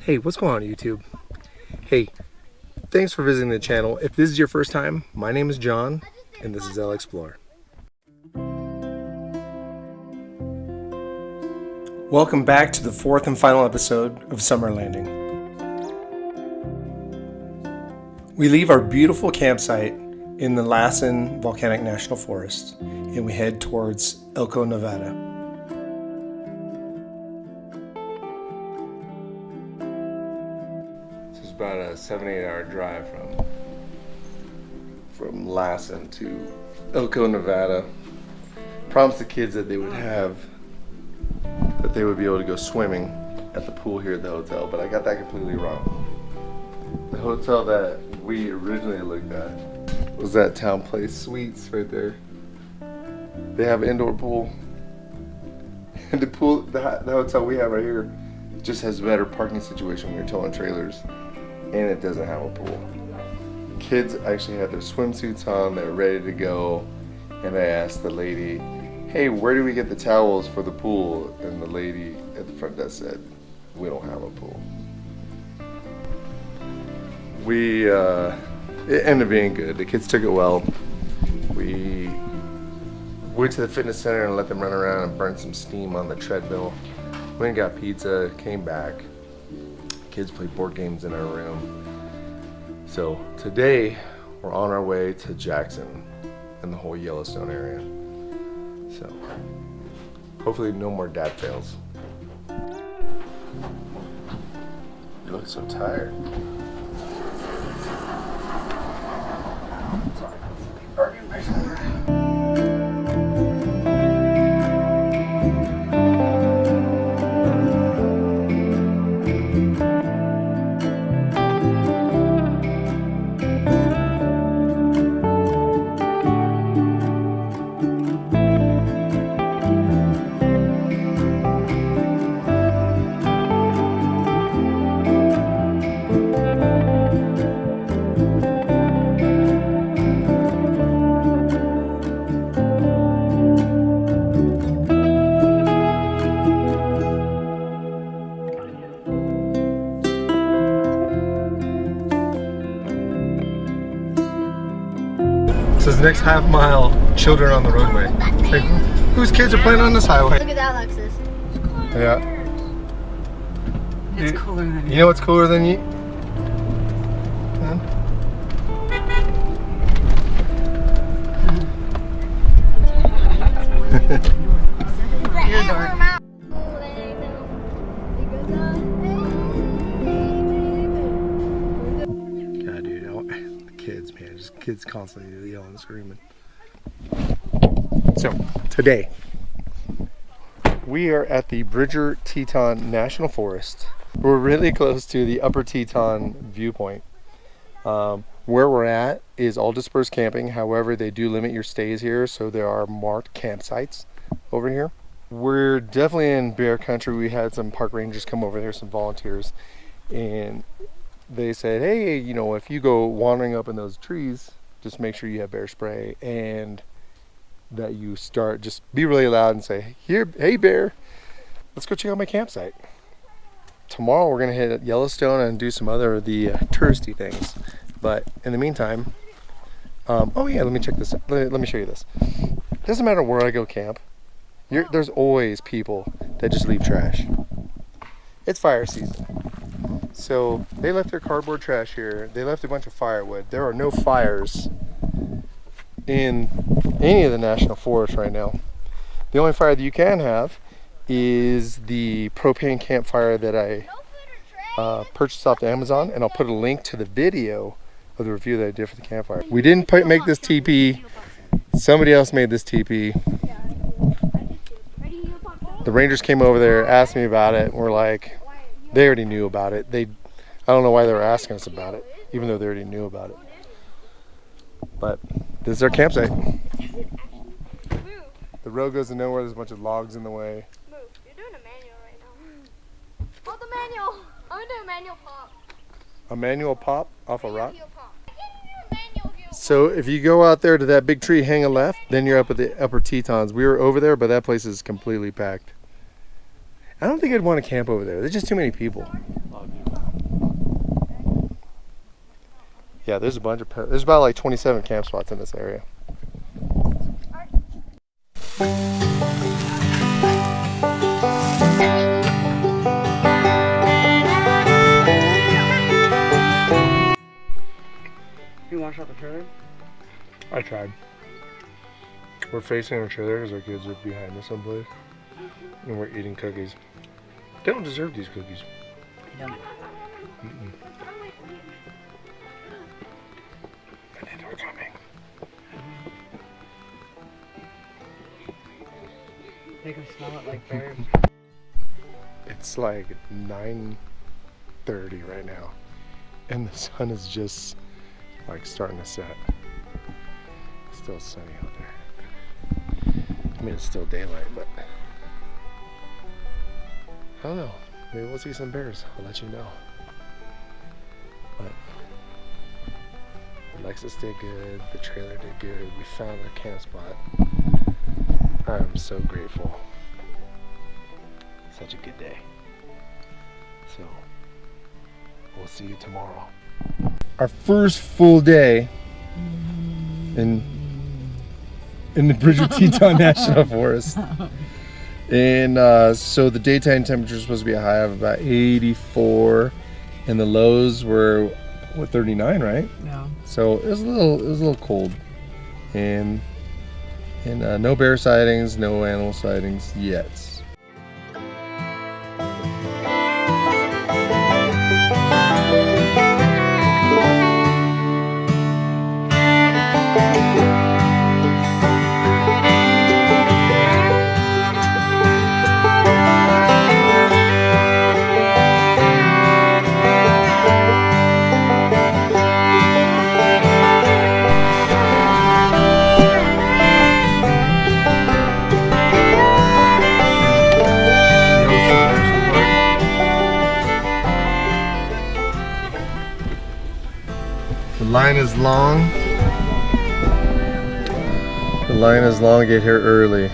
Hey, what's going on YouTube? Hey, thanks for visiting the channel. If this is your first time, my name is John, and this is LXPlore. Welcome back to the fourth and final episode of Summerlanding. We leave our beautiful campsite in the Lassen National Forest, and we head towards Elko, Nevada. About a 7-8 hour drive from Lassen to Elko, Nevada. Promised the kids that they would be able to go swimming at the pool here at the hotel, but I got that completely wrong. The hotel that we originally looked at was that Town Place Suites right there. They have an indoor pool, and the hotel we have right here just has a better parking situation when you're towing trailers. And it doesn't have a pool. Kids actually had their swimsuits on, they're ready to go, and I asked the lady, hey, where do we get the towels for the pool? And the lady at the front desk said, we don't have a pool. It ended up being good. The kids took it well. We went to the fitness center and let them run around and burn some steam on the treadmill. Went and got pizza, came back. Kids play board games in our room. So today we're on our way to Jackson and the whole Yellowstone area. So hopefully no more dad fails. You look so tired. So this next half mile, children on the roadway. Like, whose kids are playing on this highway? Look at that, Alexis. Yeah. It's cooler than you. You know what's cooler than you? Huh? You're dark. God, dude, the kids, man, just kids constantly yelling and screaming. So, today, we are at the Teton National Forest. We're really close to the Upper Teton viewpoint. Where we're at is all dispersed camping. However, they do limit your stays here, so there are marked campsites over here. We're definitely in bear country. We had some park rangers come over there, some volunteers, and they said, hey, you know, if you go wandering up in those trees, just make sure you have bear spray, and that you just be really loud and say, here, hey bear, let's go check out my campsite. Tomorrow we're gonna hit Yellowstone and do some other of the touristy things. But in the meantime, oh yeah, let me check this. Let me show you this. Doesn't matter where I go camp, there's always people that just leave trash. It's fire season. So they left their cardboard trash here. They left a bunch of firewood. There are no fires in any of the national forests right now. The only fire that you can have is the propane campfire that I purchased off Amazon, and I'll put a link to the video of the review that I did for the campfire. We didn't make this teepee. Somebody else made this teepee. The rangers came over there, asked me about it, and we're like, they already knew about it. I don't know why they were asking us about it, even though they already knew about it. But this is our campsite. The road goes to nowhere. There's a bunch of logs in the way. Move. You're doing a manual right now. Hold the manual. I'm gonna do a manual pop. A manual pop off a rock? So if you go out there to that big tree, hang a left, then you're up at the Upper Tetons. We were over there, but that place is completely packed. I don't think I'd want to camp over there. There's just too many people. Yeah, there's a bunch of there's about like 27 camp spots in this area. You wash out the trailer? I tried. We're facing our trailer because our kids are behind us someplace. And we're eating cookies. They don't deserve these cookies. No. Mm-mm. I think they're coming. They can smell it like birds. It's like 9:30 right now. And the sun is just like starting to set. It's still sunny out there. I mean, it's still daylight, but I don't know. Maybe we'll see some bears. I'll let you know. But Alexis did good. The trailer did good. We found our camp spot. I'm so grateful. Such a good day. So we'll see you tomorrow. Our first full day in the Bridger Teton National Forest. And so the daytime temperature is supposed to be a high of about 84, and the lows were what, 39, right? Yeah. So it was a little cold, and no bear sightings, no animal sightings yet. The line is long. The line is long. Get here early.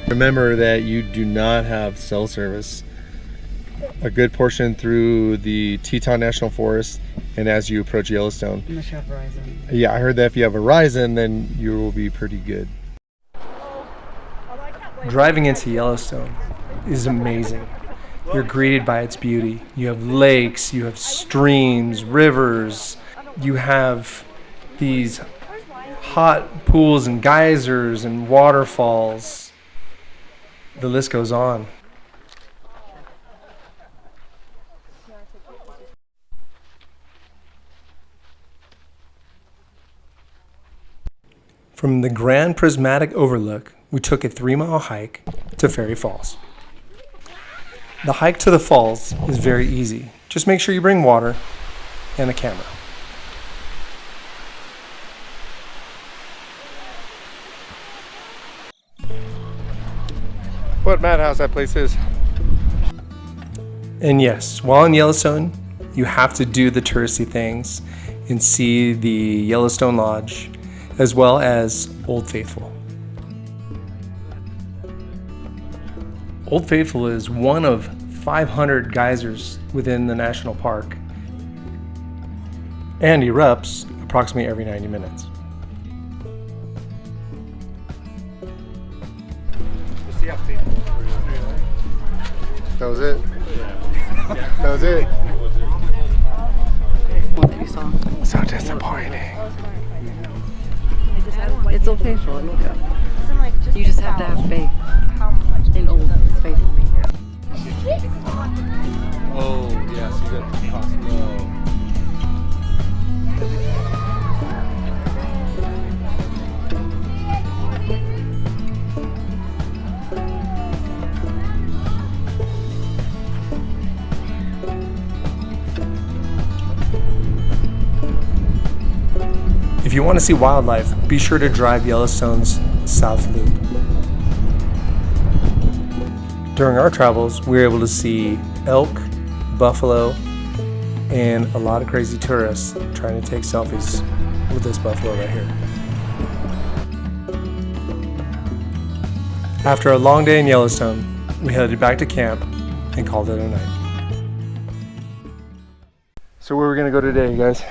Remember that you do not have cell service a good portion through the Teton National Forest and as you approach Yellowstone. Unless you have Verizon. Yeah, I heard that if you have Verizon, then you will be pretty good. Driving into Yellowstone is amazing. You're greeted by its beauty. You have lakes, you have streams, rivers. You have these hot pools and geysers and waterfalls. The list goes on. From the Grand Prismatic Overlook, we took a 3-mile hike to Fairy Falls. The hike to the falls is very easy. Just make sure you bring water and a camera. What madhouse that place is. And yes, while in Yellowstone, you have to do the touristy things and see the Yellowstone Lodge, as well as Old Faithful. Old Faithful is one of 500 geysers within the national park and erupts approximately every 90 minutes. That was it? That was it? What that you saw. So disappointing. It's Old Faithful. Look up. You just have to have faith in Old Faithful. Oh, yes, you got the cost. No. If you want to see wildlife, be sure to drive Yellowstone's South Loop. During our travels, we were able to see elk, buffalo, and a lot of crazy tourists trying to take selfies with this buffalo right here. After a long day in Yellowstone, we headed back to camp and called it a night. So where are we going to go today, you guys?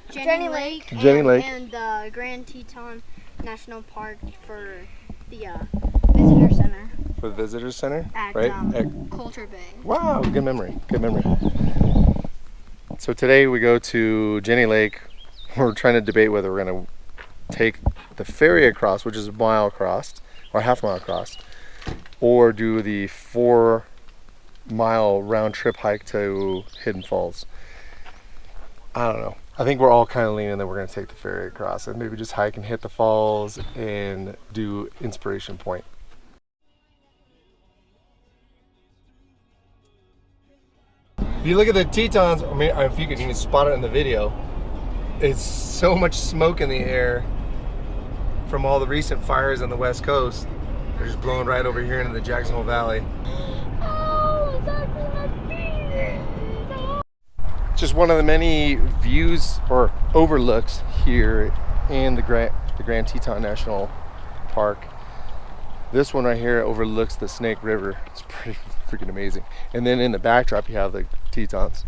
Jenny Lake. Jenny Lake. And the Grand Teton National Park for the visitor center. For the visitor center, At, right? At Coulter Bay. Wow, good memory, good memory. So today we go to Jenny Lake. We're trying to debate whether we're going to take the ferry across, which is a mile across, or half mile across, or do the 4-mile round trip hike to Hidden Falls. I don't know. I think we're all kind of leaning that we're going to take the ferry across and maybe just hike and hit the falls and do Inspiration Point. If you look at the Tetons, I mean, if you can even spot it in the video, it's so much smoke in the air from all the recent fires on the West Coast. They're just blowing right over here into the Jacksonville Valley. Oh, it's actually my feet. Just one of the many views or overlooks here in the Grand Teton National Park. This one right here overlooks the Snake River. It's pretty freaking amazing. And then in the backdrop you have the Tetons.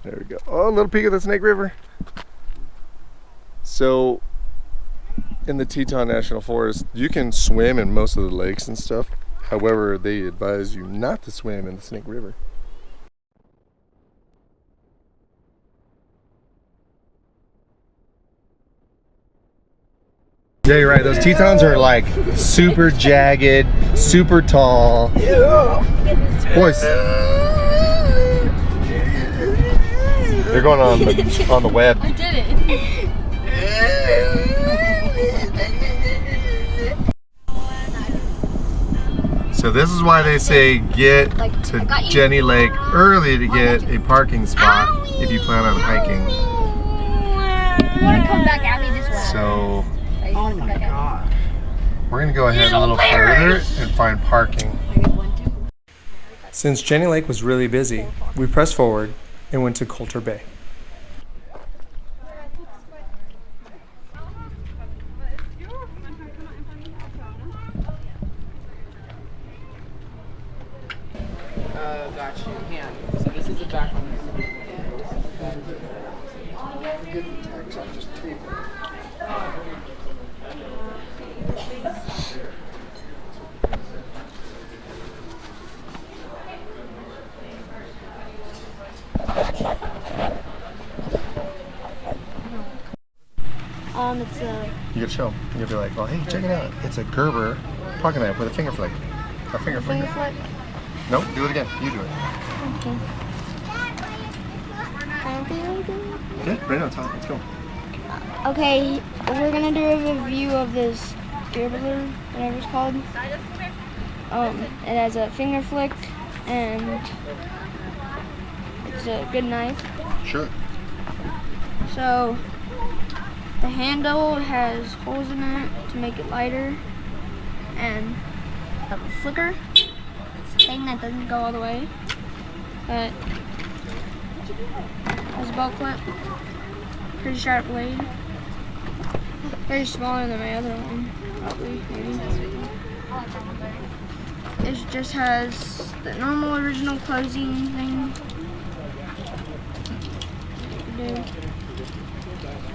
There we go. Oh, a little peek of the Snake River. So in the Teton National Forest, you can swim in most of the lakes and stuff. However, they advise you not to swim in the Snake River. Yeah, you're right. Those Tetons are like super jagged, super tall. Boys, they're going on the web. I did it. So this is why they say get to Jenny Lake early to get a parking spot if you plan on hiking. You want to come back at me this way? So Oh my god. we're gonna go ahead a little further and find parking. Since Jenny Lake was really busy, we pressed forward and went to Coulter Bay. Got you. Hand. So this is the back one. It's a You gotta show them. You'll be like, oh, hey, check it out. It's a Gerber pocket knife with a finger flick. A finger finger flick. flick. Nope, do it again. You do it. Okay. Yeah, right on top. Let's go. Okay, we're gonna do a review of this dribbler, whatever it's called. It has a finger flick and it's a good knife. Sure. So the handle has holes in it to make it lighter, and a flicker thing that doesn't go all the way, but has a belt clip, pretty sharp blade, very smaller than my other one, probably, maybe. It just has the normal original closing thing.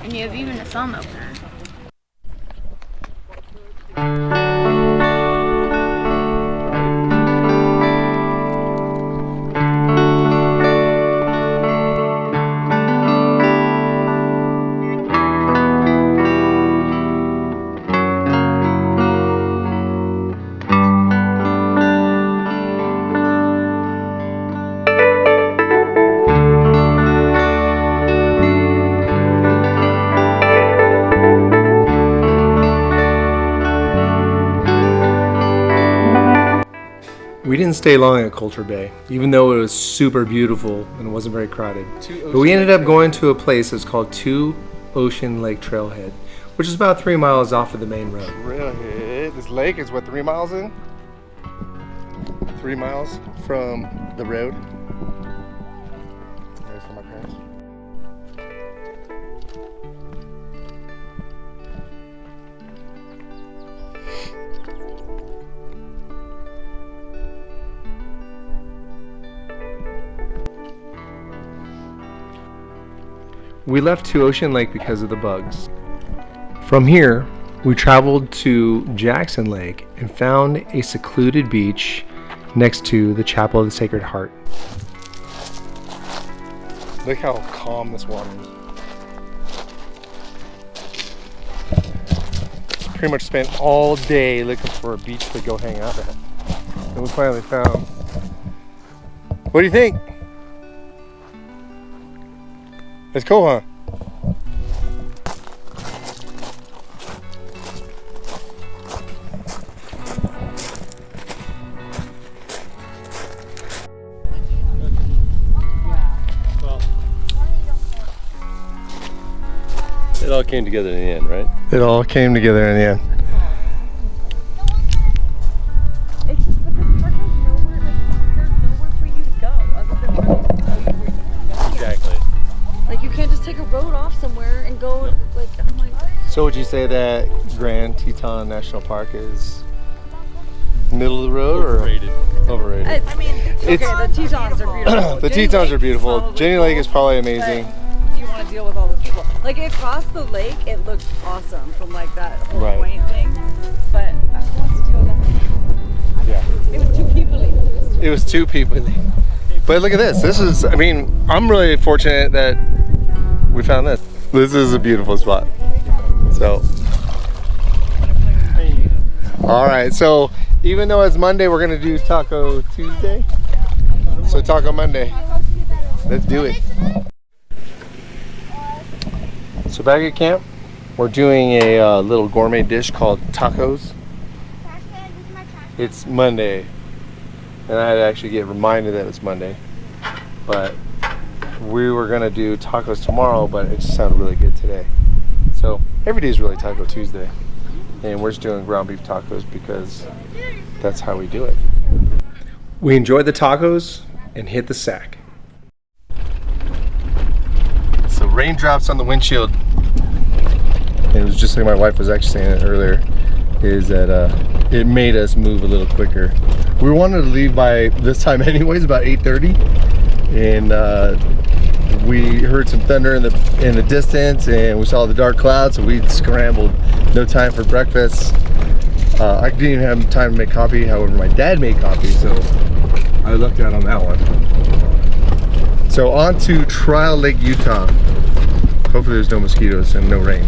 And you have even a thumb opener. We didn't stay long at Coulter Bay, even though it was super beautiful and it wasn't very crowded. But we ended up going to a place that's called Two Ocean Lake Trailhead, which is about 3 miles off of the main road. Trailhead. This lake is what, 3 miles in? 3 miles from the road. There's for my parents. We left to Ocean Lake because of the bugs. From here, we traveled to Jackson Lake and found a secluded beach next to the Chapel of the Sacred Heart. Look how calm this water is. Pretty much spent all day looking for a beach to go hang out at. And we finally found. What do you think? It's cool, huh? It all came together in the end, right? It all came together in the end. It's just because park has nowhere, like, there's nowhere for you to go other than where they tell you where you can go. Exactly. Like, you can't just take a road off somewhere and go, like, I'm like, So would you say that Grand Teton National Park is middle of the road or Overrated. overrated? I mean, okay, the Tetons are beautiful. The Jenny Tetons Lake are is beautiful. probably Jenny cool, Lake is probably amazing. but do you want to deal with all those people? Like, across the lake, it looked awesome from, like, that whole Right. point thing. But who wants to go that? Yeah. It was too people-y. It was two people. But look at this. This is, I mean, I'm really fortunate that we found this. This is a beautiful spot. So, all right. So, even though it's Monday, we're going to do Taco Tuesday. So, Taco Monday. Let's do it. So, back at camp, we're doing a little gourmet dish called tacos. It's Monday. And I had to actually get reminded that it's Monday. But we were gonna do tacos tomorrow, but it just sounded really good today. So every day is really Taco Tuesday. And we're just doing ground beef tacos because that's how we do it. We enjoyed the tacos and hit the sack. So raindrops on the windshield. And it was just like my wife was actually saying it earlier, is that it made us move a little quicker. We wanted to leave by this time anyways, about 8:30, and we heard some thunder in the distance, and we saw the dark clouds, so we scrambled. No time for breakfast. I didn't even have time to make coffee. However, my dad made coffee, so I lucked out on that one. So on to Trial Lake, Utah. Hopefully there's no mosquitoes and no rain.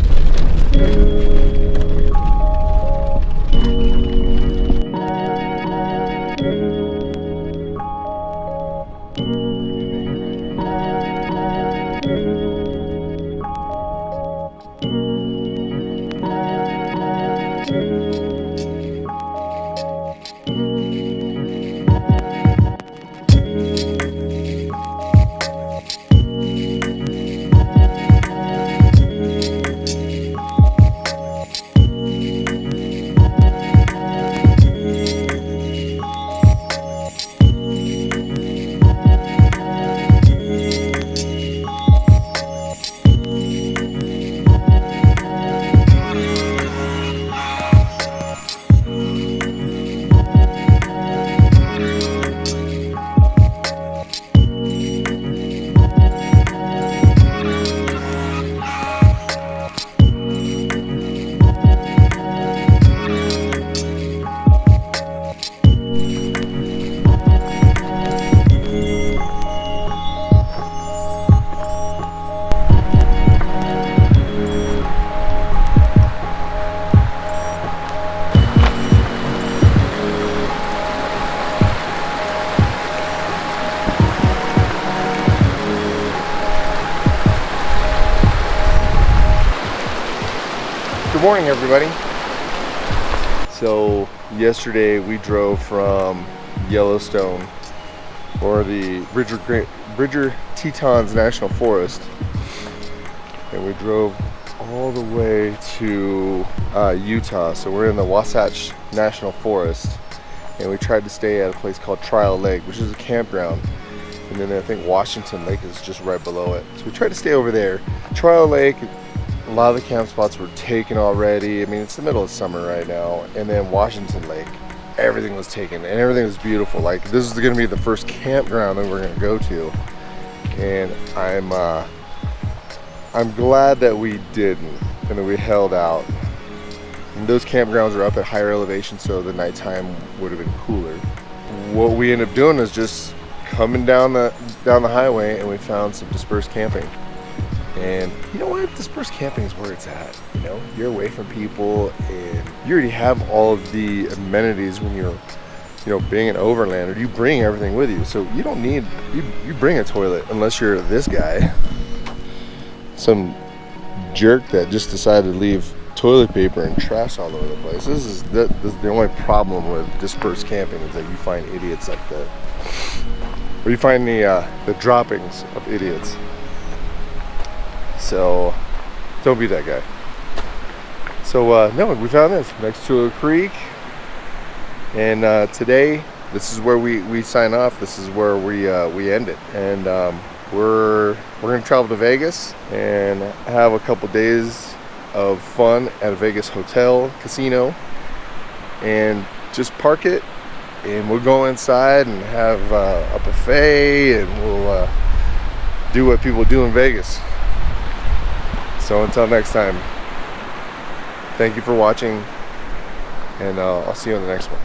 Good morning, everybody. So yesterday we drove from Yellowstone, or the Bridger Tetons National Forest, and we drove all the way to Utah. So we're in the Wasatch National Forest, and we tried to stay at a place called Trial Lake, which is a campground, and then I think Washington Lake is just right below it. So we tried to stay over there. Trial Lake, a lot of the camp spots were taken already. I mean, it's the middle of summer right now. And then Washington Lake, everything was taken, and everything was beautiful. Like, this is gonna be the first campground that we're gonna go to. And I'm I'm glad that we didn't and that we held out. And those campgrounds are up at higher elevation, so the nighttime would have been cooler. What we ended up doing is just coming down the highway, and we found some dispersed camping. And you know what? Dispersed camping is where it's at. You know, you're away from people, and you already have all of the amenities when you're, you know, being an overlander. You bring everything with you, so you don't need you bring a toilet unless you're this guy, some jerk that just decided to leave toilet paper and trash all over the place. This is the only problem with dispersed camping, is that you find idiots like that, or you find the droppings of idiots. So don't be that guy. So no, we found this next to a creek, and today this is where we sign off. This is where we end it, and we're gonna travel to Vegas and have a couple days of fun at a Vegas hotel casino, and just park it, and we'll go inside and have a buffet, and we'll do what people do in Vegas. So until next time, thank you for watching, and I'll see you on the next one.